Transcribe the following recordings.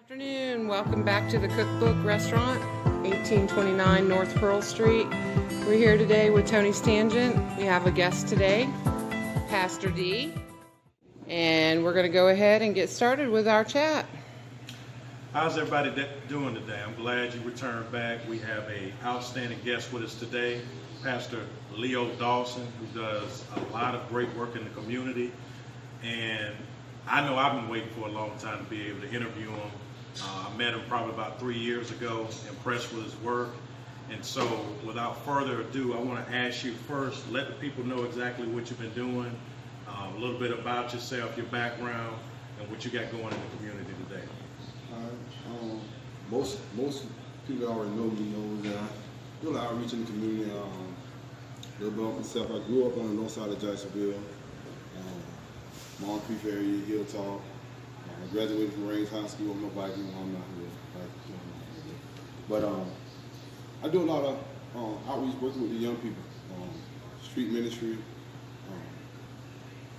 Afternoon. Welcome back to the Cookbook Restaurant, 1829 North Pearl Street. We're here today with Tony's Tangent. We have a guest today, Pastor D. And we're going to go ahead and get started with our chat. How's everybody doing today? I'm glad you returned back. We have an outstanding guest with us today, Pastor Leo Dawson, who does a lot of great work in the community. And I know I've been waiting for a long time to be able to interview him. I met him probably about 3 years ago, impressed with his work. And so without further ado, I want to ask you first, let the people know exactly what you've been doing, a little bit about yourself, your background, and what you got going in the community today. Most people already know me, know that I do a lot of outreach in the community. A little bit about myself. I grew up on the north side of Jacksonville, Moncrief area, Hilltop. I graduated from Rains High School. I'm a Viking. I'm not here. But I do a lot of outreach working with the young people, street ministry,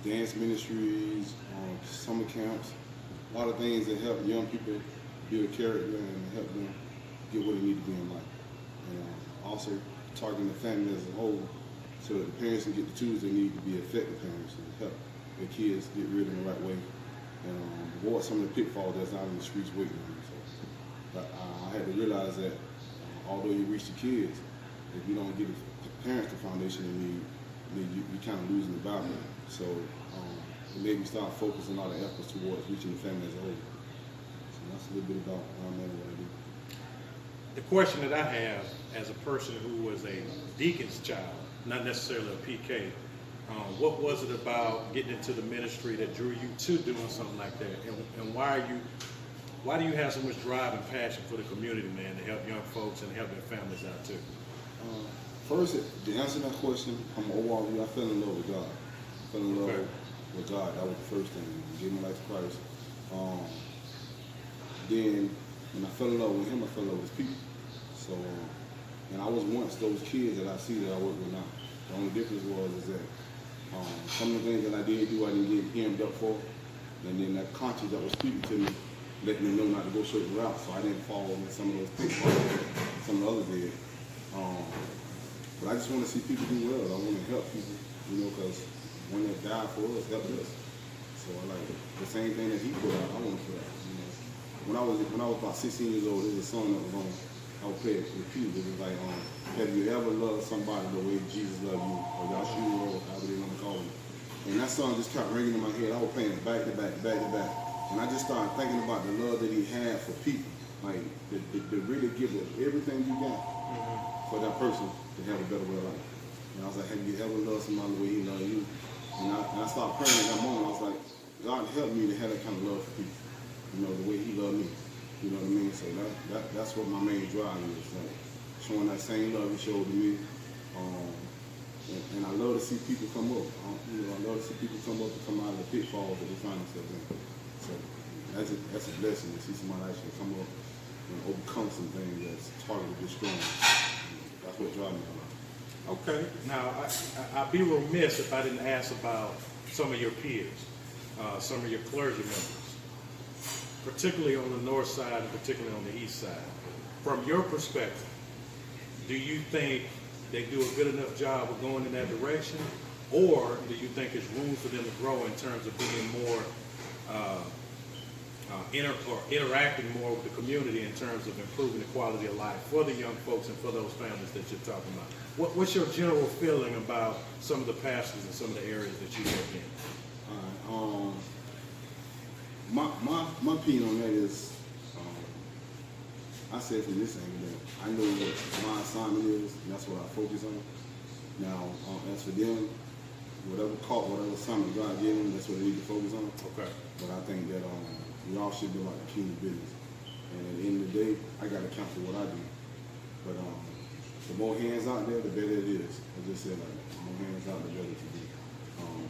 dance ministries, summer camps, a lot of things that help young people build character and help them get what they need to be in life. And also targeting the family as a whole so that the parents can get the tools they need to be effective parents and help their kids get reared in the right way and avoid some of the pitfalls that's out in the streets waiting on them. So, I had to realize that although you reach the kids, if you don't give the parents the foundation they need, you kind of losing the battle. So it made me start focusing a lot of efforts towards reaching the family as a whole. So that's a little bit about what I do. The question that I have as a person who was a deacon's child, not necessarily a PK, what was it about getting into the ministry that drew you to doing something like that? And why do you have so much drive and passion for the community, man, to help young folks and help their families out too? First, to answer that question, I'm overall, I fell in love with God. I fell in love with God. That was the first thing. I gave my life to Christ. Then, when I fell in love with Him, I fell in love with His people. So, and I was once those kids that I see that I work with now. The only difference is that some of the things that I did do, I didn't get hemmed up for. And then that conscience that was speaking to me, letting me know not to go certain routes, so I didn't fall in some of those pitfalls some of the others did. But I just want to see people do well. I want to help people, because when they died for us, helped us. So I like the same thing that He put out, I want to put out. When I was about 16 years old, there was a song that was on. I would play it with people. It was like, have you ever loved somebody the way Jesus loved you, or Yahshua, or however they want to call it? And that song just kept ringing in my head. I was playing it back to back to back to back. And I just started thinking about the love that He had for people. Like, to really give it everything you got for that person to have a better way of life. And I was like, have you ever loved somebody the way He loved you? And I started praying at that moment. I was like, God help me to have that kind of love for people. The way He loved me. You know what I mean? So that's what my main drive is. Like, showing that same love He showed to me. And I love to see people come up. I love to see people come up and come out of the pitfalls that they find themselves in. So that's a blessing to see somebody actually come up and overcome some things that's targeted to destroy them. That's what drives me a lot. Okay. Now, I'd be remiss if I didn't ask about some of your peers, some of your clergy members, particularly on the north side and particularly on the east side. From your perspective, do you think they do a good enough job of going in that direction, or do you think there's room for them to grow in terms of being more interacting more with the community in terms of improving the quality of life for the young folks and for those families that you're talking about? What's your general feeling about some of the pastors and some of the areas that you work in? My opinion on that is, I said from this angle that I know what my assignment is, and that's what I focus on. Now, as for them, whatever assignment God gave them, that's what they need to focus on. Okay. But I think that we all should do like a kingdom business. And at the end of the day, I got to count for what I do. But the more hands out there, the better it is. I just said, like, the more hands out, the better it will be.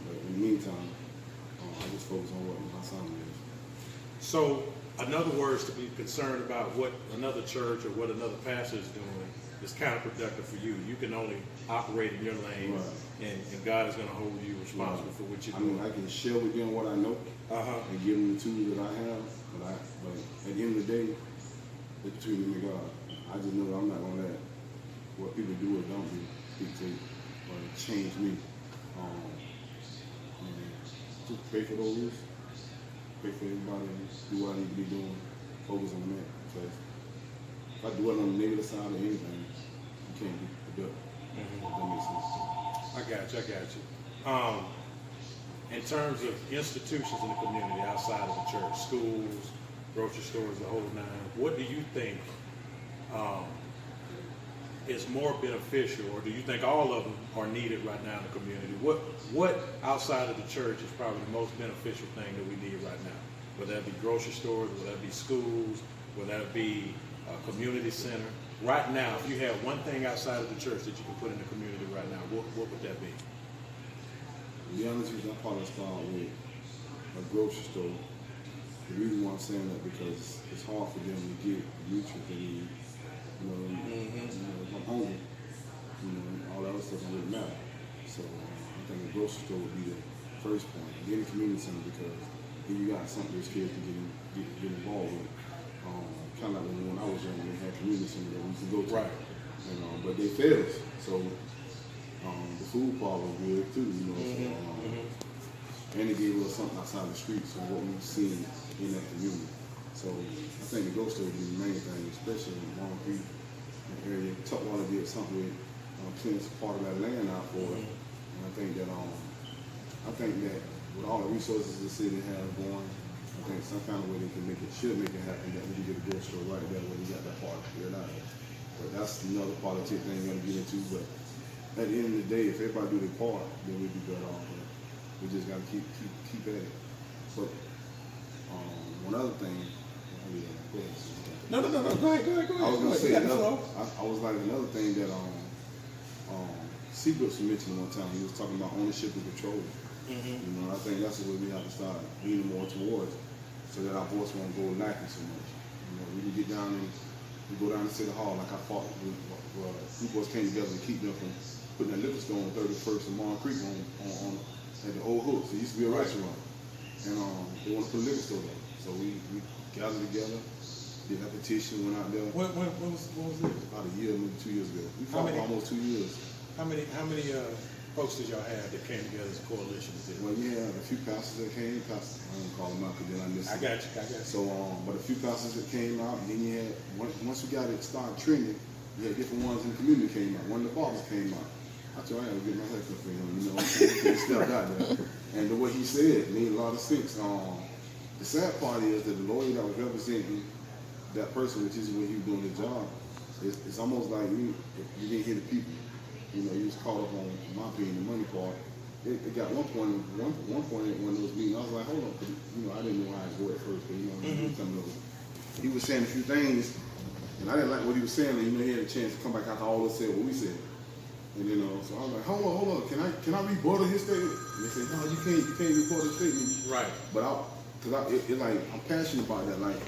But in the meantime, I just focus on what my assignment is. So, in other words, to be concerned about what another church or what another pastor is doing is counterproductive for you. You can only operate in your lane, right. and God is going to hold you responsible for what you do. I can share with them what I know and give them the tools that I have, but at the end of the day, it's between me and God. I just know that I'm not gonna let what people do or don't do dictate or change me. And just pray for those, pray for everybody, do what I need to be doing, focus on that. Because if I do it on the negative side of anything, you can't be productive. If that makes sense. I got you. In terms of institutions in the community outside of the church, schools, grocery stores, the whole nine, what do you think is more beneficial, or do you think all of them are needed right now in the community? What outside of the church is probably the most beneficial thing that we need right now? Whether that be grocery stores, whether that be schools, whether that be a community center. Right now, if you had one thing outside of the church that you can put in the community right now, what would that be? To be honest with you, I'll probably start with a grocery store. The reason why I'm saying that because it's hard for them to get the nutrients they need. If I'm hungry, all that other stuff don't really matter. So I think a grocery store would be the first point. Get a community center because then you got something those kids can get involved with. Kind of like when I was young, they had community center that we could go to. Right. But they failed us. So the food part was good too, and it gave us something outside the streets of what we've seen in that community. So I think the grocery store would be the main thing, especially in Long Creek area. Tutwater did something with cleaning part of that land out for it. And I think that with all the resources the city has going, I think some kind of way they can should make it happen that we can get a grocery store right there where we got that part cleared out. But that's another politics thing you're gonna get into. But at the end of the day, if everybody do their part, then we'd be better off. But we just gotta keep at it. But one other thing, No. Go ahead. I was gonna say I was like another thing that Seabrooks mentioned one time. He was talking about ownership and control. I think that's what we have to start leaning more towards, so that our voice won't go lacking so much. We can get down and we go down to City Hall like I fought. Two boys came together to keep them from putting that liquor store on 31st and Mon Creek on at the old hooks. It used to be a restaurant, and they want to put a liquor store there. So we gathered together, did that petition, went out there. When was this? About a year, maybe 2 years ago. We fought for almost 2 years. How many folks did y'all have that came together as a coalition? Well, you had a few pastors that came. I don't call them out because then I missed I got you. So, but a few pastors that came out, and then you had, once we got it started trending, you had different ones in the community came out. One of the fathers came out. I told him I had to get my hair cut for him, he stepped out there. And the way he said made a lot of sense. The sad part is that the lawyer that was representing that person, which is when he was doing his job, it's almost like you didn't hear the people. You was caught up on, in my opinion, the money part. It got one point at one of those meetings, I was like, hold on, I didn't know how it worked at first, but he was saying a few things, and I didn't like what he was saying, and he had a chance to come back after all us said what we said. And so I was like, hold on, can I rebuttal his statement? And they said, no, you can't rebuttal his statement. Right. But I'm passionate about that. Like,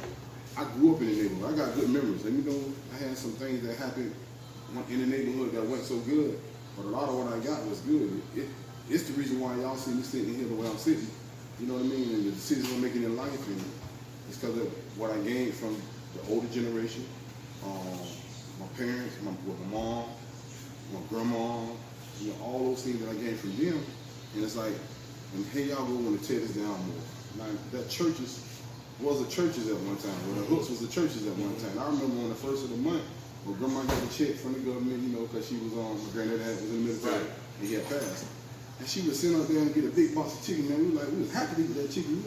I grew up in the neighborhood. I got good memories. And I had some things that happened in the neighborhood that went so good, but a lot of what I got was good. It's the reason why y'all see me sitting here the way I'm sitting. You know what I mean? And the decisions I'm making in life, and it's because of what I gained from the older generation, my parents, my mom, my grandma, all those things that I gained from them. And it's like, and here y'all go want to tear this down more. Now, that churches was the churches at one time. Well, the hooks was the churches at one time. I remember on the first of the month, well, grandma got a check from the government, because she was my granddad was in the military, and he had passed. And she would sit up there and get a big box of chicken, man. We was happy to get that chicken,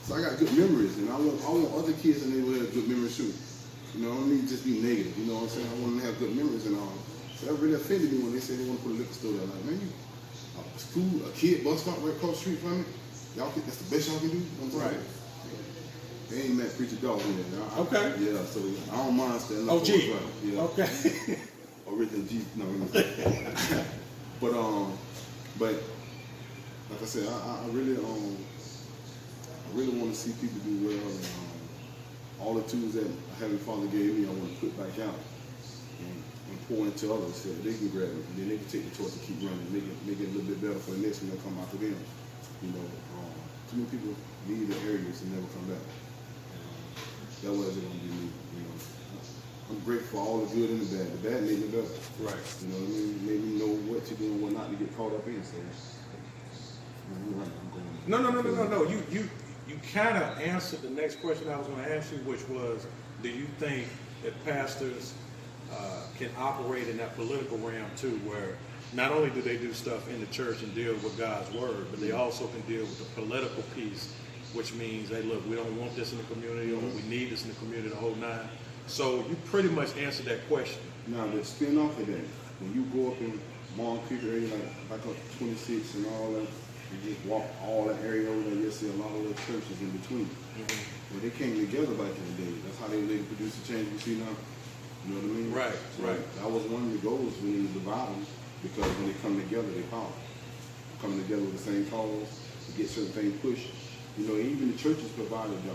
So I got good memories, and I want other kids in the neighborhood to have good memories too. I don't need to just be negative, you know what I'm saying? I want them to have good memories and all. So that really offended me when they said they want to put a liquor store there. Like, man, a kid bus stop right across the street from it. Y'all think that's the best y'all can do? Right. They ain't met Preacher Dawson yet. Okay. Yeah, so I don't mind standing up OG. for what's right. Yeah. Okay. Original G. No. But like I said, I really want to see people do well. And, all the tools that Heavenly Father gave me, I want to put back out and pour into others so that they can grab it, and then they can take the torch and keep running, make it a little bit better for the next one that come after them. Too many people leave the areas and never come back. that wasn't gonna be me. You know, I'm grateful for all the good and the bad. The bad made me better. Right. You know what I mean? It made me know what to do and what not to get caught up in. So, you're right. I'm going. No. You kind of answered the next question I was going to ask you, which was, do you think that pastors can operate in that political realm too, where not only do they do stuff in the church and deal with God's word, but they also can deal with the political piece, which means, hey, look, we don't want this in the community, or we need this in the community, the whole nine. So you pretty much answered that question. Now, the spin off of that, when you go up in Moncrief area, like up 26 and all that, you just walk all that area over there, you'll see a lot of little churches in between. Well, they came together back in the day. That's how they were able to produce the change we see now. You know what I mean? Right, So right. that was one of the goals when you divide them, because when they come together, they power. Coming together with the same cause to get certain things pushed. You know, even the churches provided the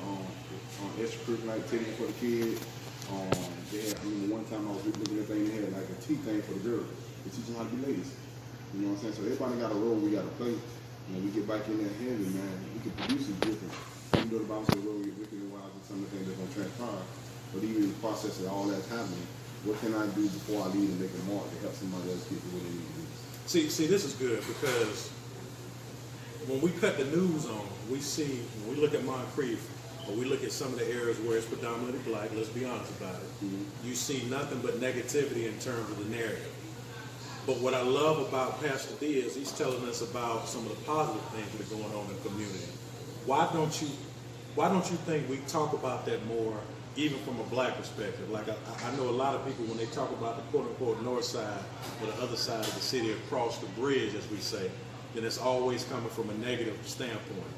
extracurricular activity for the kids. They had, I remember one time I was looking at thing, they had like a tea thing for the girls. They teach them how to be ladies. You know what I'm saying? So everybody got a role we got to play. You know, we get back in there heavy, man. We can produce it different. Even though the Bible says the world will get wicked and wild and some of the things that's going to transpire. But even in the process of all that's happening, what can I do before I leave and make a mark to help somebody else get to where they need to be? See, this is good, because when we cut the news on, we see, when we look at Moncrief, or we look at some of the areas where it's predominantly black, let's be honest about it, you see nothing but negativity in terms of the narrative. But what I love about Pastor D is he's telling us about some of the positive things that are going on in the community. Why don't you think we talk about that more, even from a black perspective? Like I know a lot of people, when they talk about the quote unquote north side or the other side of the city, across the bridge, as we say, then it's always coming from a negative standpoint.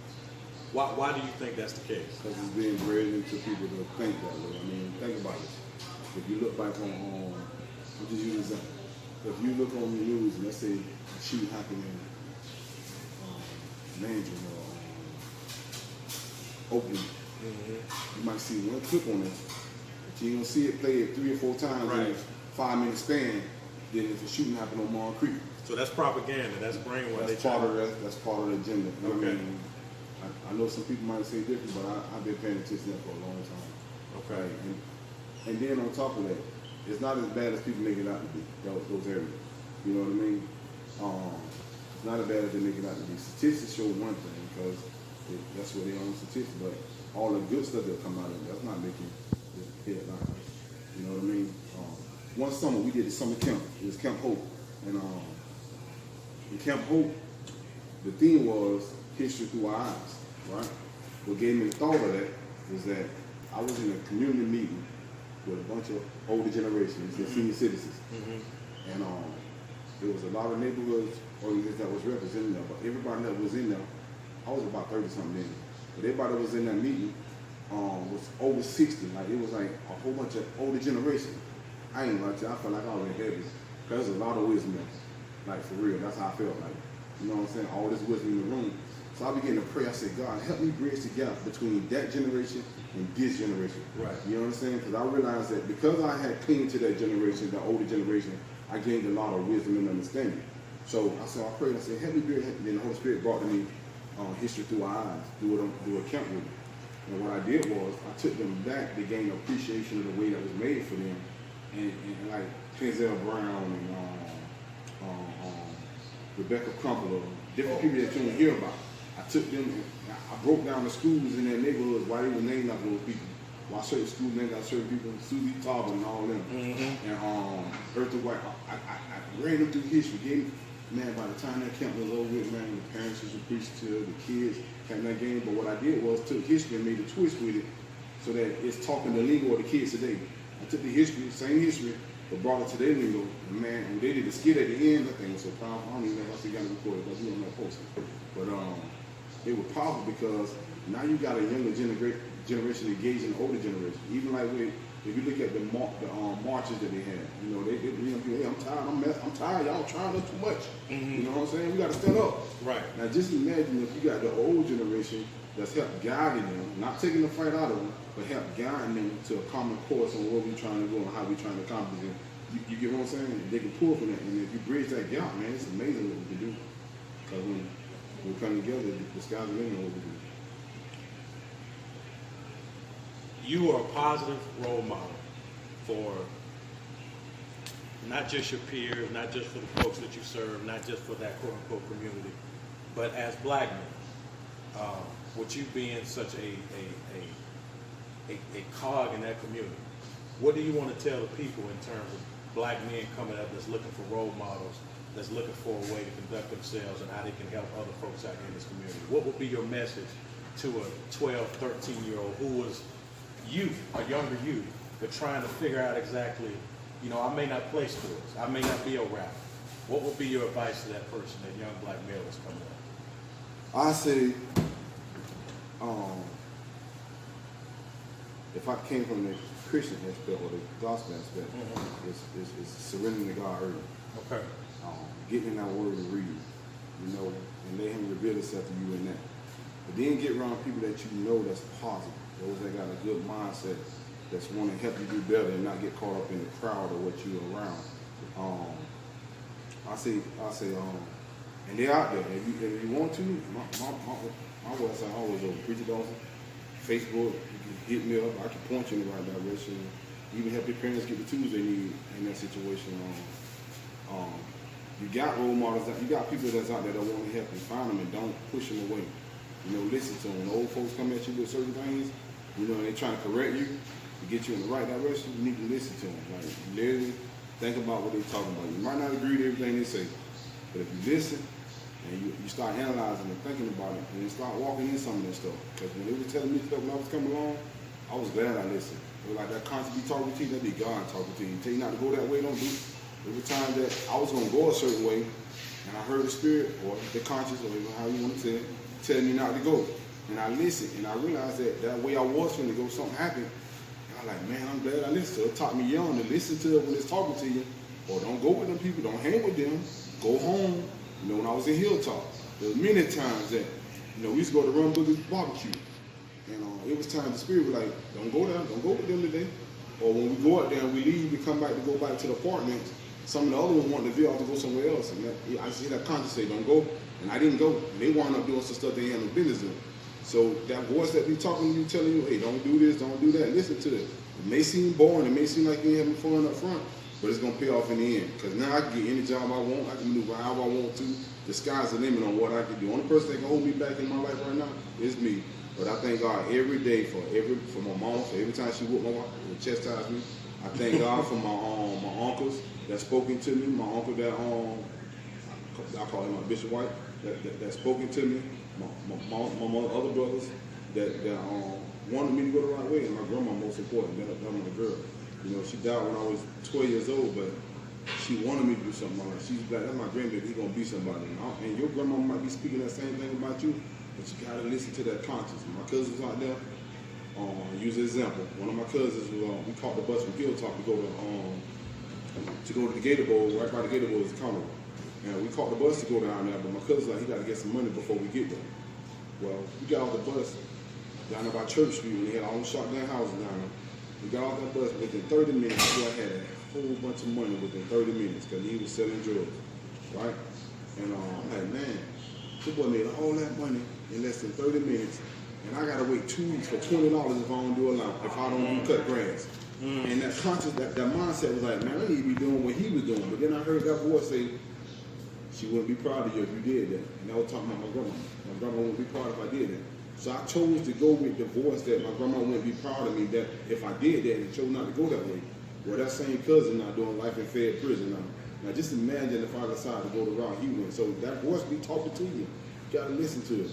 Why do you think that's the case? Because it's being bred into people to think that way. I mean, think about it. If you look back on, I'll just use an example. If you look on the news and let's say a shooting happened in Mandarin or Oakland, you might see one clip on it, but you don't see it played 3 or 4 times in a 5-minute span. Then if a shooting happened on Moncrief. So that's propaganda. That's brainwash. That's part of that. That's part of the agenda. Okay. I mean, I know some people might say different, but I've been paying attention to that for a long time. Okay. And then on top of that, it's not as bad as people make it out to be, those areas. You know what I mean? It's not as bad as they make it out to be. Statistics show one thing, because that's what they own statistics, but all the good stuff that come out of it, that's not making the headlines. You know what I mean? One summer, we did the summer camp. It was Camp Hope. And in Camp Hope, the theme was history through our eyes, right? What gave me the thought of that was that I was in a community meeting with a bunch of older generations and senior citizens. And there was a lot of neighborhoods organizations that was represented there, but everybody that was in there, I was about 30-something in. But everybody that was in that meeting was over 60. Like, it was like a whole bunch of older generation. I ain't gonna tell you, I felt like I was in heaven. Because there's a lot of wisdom there. Like, for real, that's how I felt like. You know what I'm saying? All this wisdom in the room. So I began to pray. I said, God, help me bridge the gap between that generation and this generation. Right. You know what I'm saying? Because I realized that because I had clinged to that generation, the older generation, I gained a lot of wisdom and understanding. So I prayed. I said, help me bridge. And then the Holy Spirit brought to me history through our eyes, do a camp with me. And what I did was I took them back to gain appreciation of the way that was made for them, and like Denzel Brown and Rebecca Crumpler, different people that you don't hear about. I took them and I broke down the schools in their neighborhoods, why they were named after those people. Why certain schools named after certain people, Susie Tarver and all them. And Eartha White. I ran them through history. Man, by the time that camp was over with, man, the parents was appreciative, the kids had that game. But what I did was took history and made a twist with it so that it's talking the lingo of the kids today. I took the history, same history, but brought it to their lingo. And man, when they did the skit at the end, that thing was so powerful. I don't even know if I still got it recorded, but we don't know post it. But they were powerful because now you got a younger generation engaging the older generation. Even like if you look at the marches that they had, you know, hey, I'm tired, y'all trying us too much. You know what I'm saying? We got to stand up. Right. Now just imagine if you got the old generation that's helped guiding them, not taking the fight out of them, but help guiding them to a common course on what we're trying to do and how we're trying to accomplish it. You get what I'm saying? They can pull from that, and if you bridge that gap, man, it's amazing what we can do. Because when we come together, the sky's the limit what we do. you are a positive role model for not just your peers, not just for the folks that you serve, not just for that quote-unquote community, but as black men. With you being such a cog in that community, what do you want to tell the people in terms of black men coming up that's looking for role models, that's looking for a way to conduct themselves and how they can help other folks out here in this community? What would be your message to a 12, 13-year-old who was youth, a younger youth, but trying to figure out exactly, you know, I may not play sports, I may not be a rapper. What would be your advice to that person, that young black male that's coming up? I say, if I came from the Christian aspect or the gospel aspect, it's surrendering to God early. Okay. Getting in that word and reading, you know, and let him reveal himself to you in that. But then get around people that you know that's positive, those that got a good mindset, that's want to help you do better and not get caught up in the crowd or what you're around. I say, and they're out there. If you want to, my website always over. Preacher Dawson, Facebook, you can hit me up. I can point you in the right direction. Even help your parents get the tools they need in that situation. You got role models, you got people that's out there that want to help you. Find them and don't push them away. You know, listen to them. When old folks come at you with certain things, you know, and they're trying to correct you to get you in the right direction, you need to listen to them. Like, literally think about what they're talking about. You might not agree with everything they say, but if you listen and you start analyzing and thinking about it, and then start walking in some of that stuff. Because when they were telling me stuff when I was coming along, I was glad I listened. It was like that constantly talking to you, that'd be God talking to you. Tell you not to go that way, don't do it. Every time that I was going to go a certain way, and I heard the spirit, or the conscience, or how you want to say it, telling me not to go. And I listened, and I realized that way I was going to go, something happened. And I'm like, man, I'm glad I listened. So it taught me young to listen to it when it's talking to you, or don't go with them people, don't hang with them, go home. You know, when I was in Hilltop, there were many times that, you know, we used to go to Rum Booger's barbecue. And it was time the spirit was like, don't go there, don't go with them today. Or when we go out there and we leave, we come back to go back to the apartments, some of the other ones wanted to veer off to go somewhere else. And I see that conscience say, don't go. And I didn't go. And they wound up doing some stuff they had no business doing. So that voice that be talking to you, telling you, hey, don't do this, don't do that, listen to it. It may seem boring, it may seem like you ain't having fun up front, but it's going to pay off in the end. Because now I can get any job I want, I can maneuver however I want to. The sky's the limit on what I can do. The only person that can hold me back in my life right now is me. But I thank God every day for my mom, for every time she whooped my wife, would chastise me. I thank God for my uncles that spoken to me, my uncle that I call him my Bishop White, that spoken to me, my other brothers that wanted me to go the right way, and my grandma most important, that was my girl. You know, she died when I was 12 years old, but she wanted me to do something like that. She's like, that's my grandbaby, he's gonna be somebody. And your grandma might be speaking that same thing about you, but you gotta listen to that conscience. My cousins out there, use an example. One of my cousins, we caught the bus from Hilltop to go to the Gator Bowl. Right by the Gator Bowl is the carnival. And we caught the bus to go down there, but my cousin's like, he got to get some money before we get there. Well, we got off the bus down there by Church Street, and they had all them shotgun houses down there. We got off that bus within 30 minutes. Boy had a whole bunch of money within 30 minutes because he was selling drugs, right? And I'm like, man, this boy made all that money in less than 30 minutes, and I got to wait 2 weeks for $20 if I don't do a line, if I don't do cut grass. And that conscious, that mindset was like, man, I need to be doing what he was doing. But then I heard that voice say, she wouldn't be proud of you if you did that. And I was talking about my grandma. My grandma wouldn't be proud if I did that. So I chose to go with the voice that my grandma wouldn't be proud of me, that if I did that, and chose not to go that way. Well, that same cousin now doing life in Fed prison now. Now just imagine if I decided to go the route he went. So that voice be talking to you. You gotta listen to it.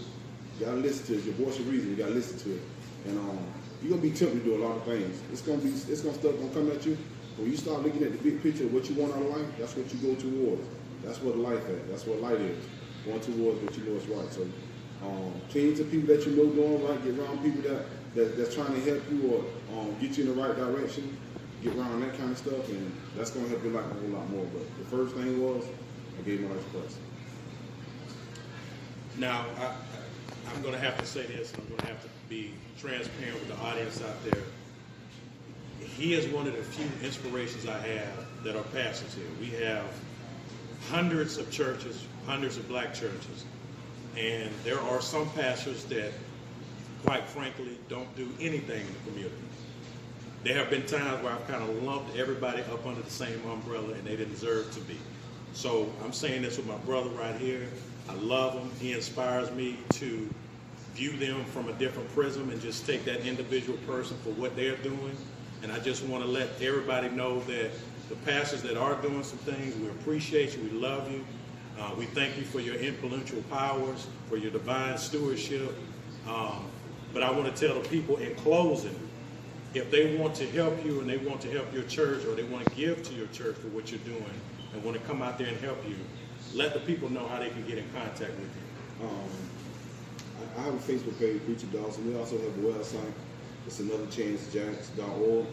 You gotta listen to it. It's your voice of reason. You gotta listen to it. And you're gonna be tempted to do a lot of things. Stuff gonna come at you. When you start looking at the big picture of what you want out of life, that's what you go towards. That's what life is. That's what light is. Going towards what you know is right. So cling to people that you know doing right. Get around people that's trying to help you or get you in the right direction. Get around that kind of stuff, and that's gonna help your life a whole lot more. But the first thing was, I gave my life to Christ. Now, I'm going to have to say this, and I'm going to have to be transparent with the audience out there. He is one of the few inspirations I have that are pastors here. We have hundreds of churches, hundreds of black churches, and there are some pastors that, quite frankly, don't do anything in the community. There have been times where I've kind of lumped everybody up under the same umbrella and they didn't deserve to be. So I'm saying this with my brother right here. I love him. He inspires me to view them from a different prism and just take that individual person for what they're doing. And I just want to let everybody know that the pastors that are doing some things, we appreciate you, we love you. We thank you for your influential powers, for your divine stewardship. But I want to tell the people in closing, if they want to help you and they want to help your church, or they want to give to your church for what you're doing and want to come out there and help you, let the people know how they can get in contact with you. I have a Facebook page, Preacher Dawson. We also have a website. It's anotherchancejacks.org.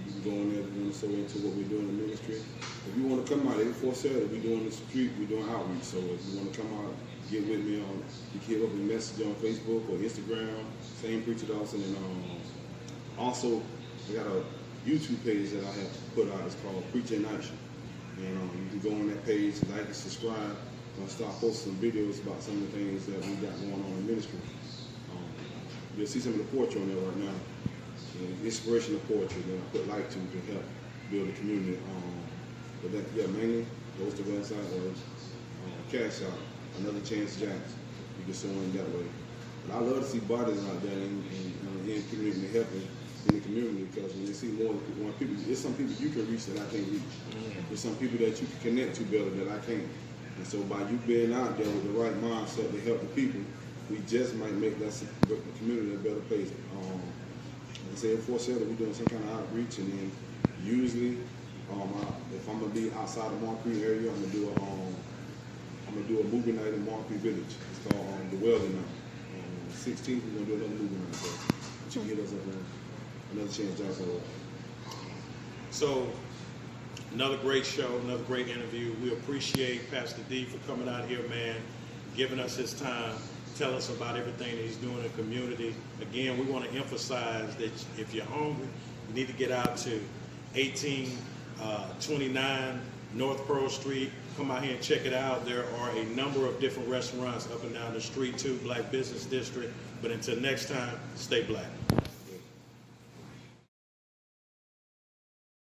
You can go in there if you want to sow into what we're doing in the ministry. If you want to come out, every 4 Saturday, we're doing the street, we're doing outreach. So if you want to come out, get with me on, you can hit up a message on Facebook or Instagram, same Preacher Dawson. And also, we got a YouTube page that I have put out. It's called Preacher in Action. And you can go on that page, like and subscribe. I'm going to start posting some videos about some of the things that we got going on in ministry. You'll see some of the poetry on there right now. Inspirational poetry that I put light to help build a community. But that, yeah, mainly goes to the website or Cash Out, Another Chance Jacks. You can sow in that way. But I love to see bodies out there in community helping in the community, because when they see more people, there's some people you can reach that I can't reach. There's some people that you can connect to better that I can't. And so by you being out there with the right mindset to help the people, we just might make that community a better place. Like I said, before we're doing some kind of outreach, and then usually, if I'm gonna be outside the Marquee area, I'm gonna do a movie night in Marquee Village. It's called the Welding Night. 16th, we're gonna do another movie night. So you get us up on Another Chance Jacks. So, another great show, another great interview. We appreciate Pastor D for coming out here, man, giving us his time, tell us about everything that he's doing in the community. Again, we want to emphasize that if you're hungry, you need to get out to 1829 North Pearl Street. Come out here and check it out. There are a number of different restaurants up and down the street too, Black Business District. But until next time, stay black.